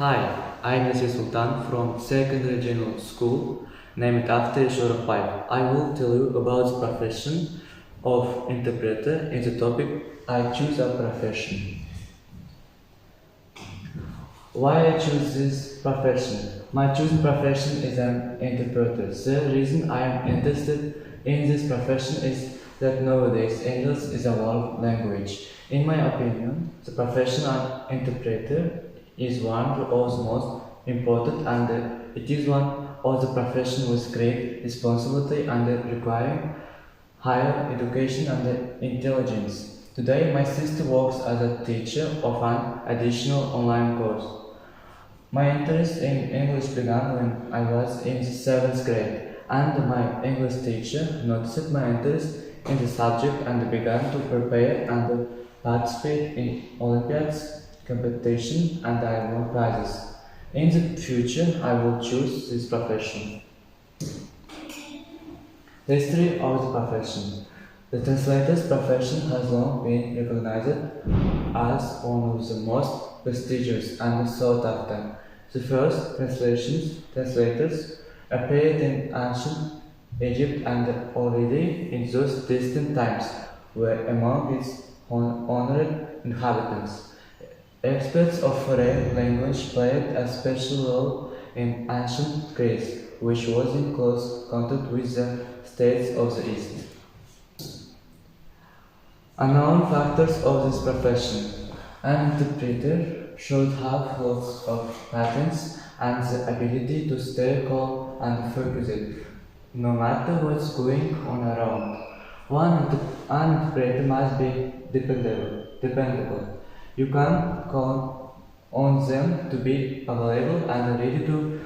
Hi, I'm Sultan from Secondary General School, named after Orakbaev. I will tell you about the profession of interpreter in the topic I choose a profession. Why I choose this profession? My chosen profession is an interpreter. The reason I am interested in this profession is that nowadays English is a world language. In my opinion, the profession of interpreter is one of the most important and it is one of the profession with great responsibility and requiring higher education and intelligence. Today, my sister works as a teacher of an additional online course. My interest in English began when I was in the 7th grade, and my English teacher noticed my interest in the subject and began to prepare and participate in Olympiads competition, and I won prizes. In the future, I will choose this profession. The history of the profession. The translator's profession has long been recognized as one of the most prestigious and sought after. The first translators appeared in ancient Egypt and already in those distant times were among its honored inhabitants. Experts of foreign language played a special role in ancient Greece, which was in close contact with the states of the East. Unknown factors of this profession. An interpreter should have lots of patterns and the ability to stay calm and focused, no matter what's going on around. An interpreter must be dependable. You can count on them to be available and ready to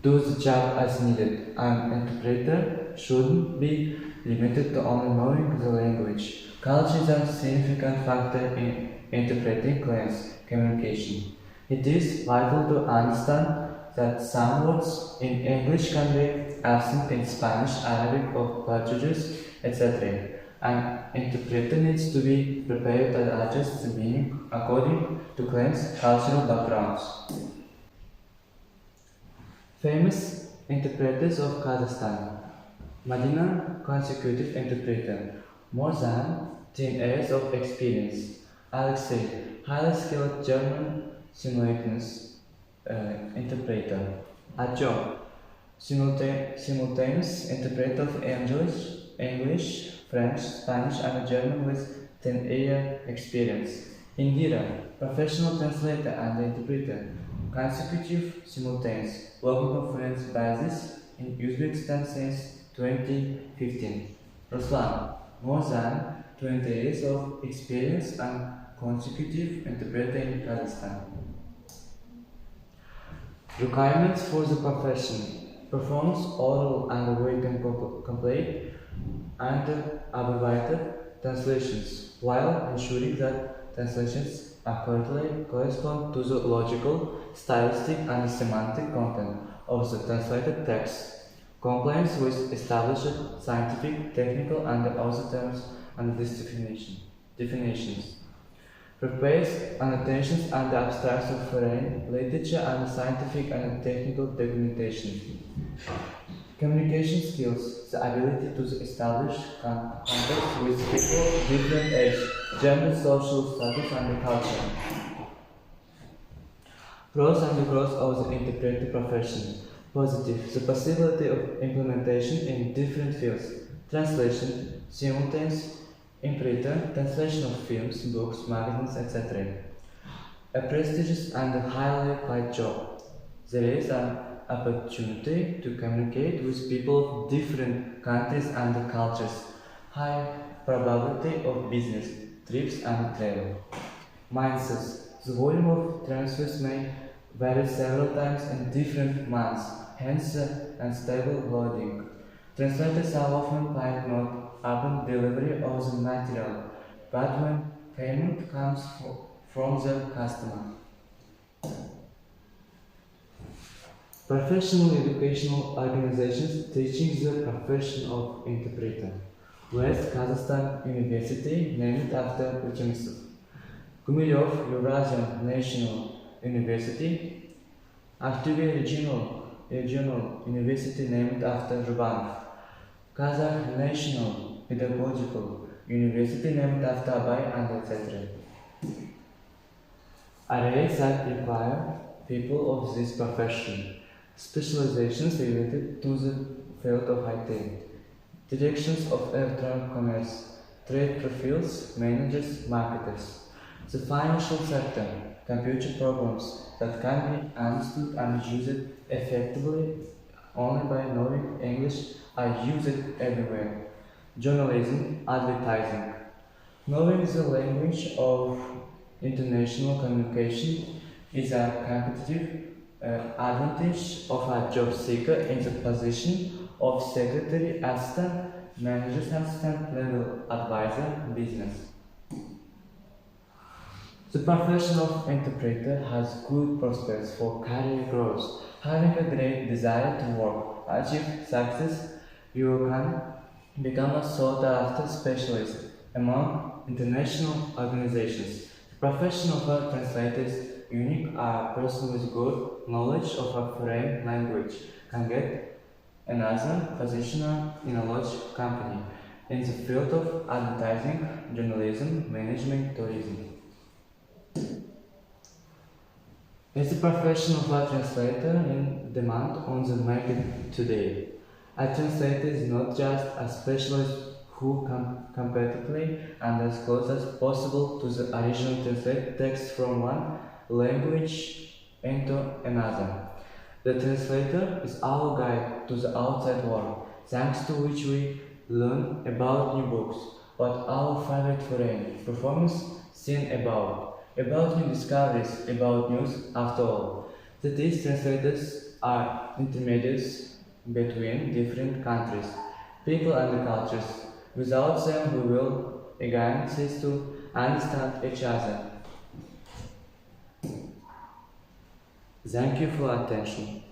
do the job as needed. An interpreter shouldn't be limited to only knowing the language. Culture is a significant factor in interpreting claims communication. It is vital to understand that some words in English can be absent in Spanish, Arabic, or Portuguese, etc. An interpreter needs to be prepared to adjust the meaning according to claims' cultural backgrounds. Famous interpreters of Kazakhstan. Madina, consecutive interpreter, more than 10 years of experience. Alexei, highly skilled German simultaneous interpreter. Ajo, simultaneous interpreter of English, French, Spanish, and German with 10-year experience. Indira, professional translator and interpreter, consecutive simultaneous, working on French basis in Uzbekistan since 2015. Ruslan, more than 20 years of experience and consecutive interpreter in Kazakhstan. Requirements for the profession. Performs oral and written complete and abbreviated translations, while ensuring that translations accurately correspond to the logical, stylistic, and semantic content of the translated text. Compliance with established scientific, technical, and other terms and definitions. Prepares annotations and abstracts of foreign literature and scientific and technical documentation. Communication skills, the ability to establish contact with people of different age, gender, social status, and culture. Pros and cons of the interpreter profession. Positive, the possibility of implementation in different fields. Translation, simultaneous imprinter, translation of films, books, magazines, etc. A prestigious and highly paid job. There is an opportunity to communicate with people of different countries and cultures. High probability of business, trips and travel. Minuses. The volume of transfers may vary several times in different months, hence unstable loading. Translators are often paid not upon delivery of the material, but when payment comes from the customer. Professional educational organizations teaching the profession of interpreter. West Kazakhstan University, named after Uchimistov. Gumilyov Eurasian National University, Artuvia Regional University named after Rubanov. Kazakh National Pedagogical University named after Abay, and etc. Arrays that require people of this profession. Specializations related to the field of IT. Directions of electronic commerce. Trade profiles, managers, marketers. The financial sector. Computer programs that can be understood and used effectively only by knowing English are used everywhere. Journalism, advertising. Knowing the language of international communication is a competitive advantage of a job seeker in the position of secretary assistant, manager's assistant, legal advisor, business. The profession of interpreter has good prospects for career growth. Having a great desire to work, achieve success, you can become a sought after specialist among international organizations. The profession of a translator is unique. A person with good knowledge of a foreign language can get another position in a large company in the field of advertising, journalism, management, tourism. Is the profession of a translator in demand on the market today? A translator is not just a specialist who can competently and as close as possible to the original translate text from one language into another. The translator is our guide to the outside world, thanks to which we learn about new books, what our favorite foreign performance seen about new discoveries, about news after all. That these translators are intermediaries between different countries, people and cultures. Without them we will again cease to understand each other. Thank you for attention.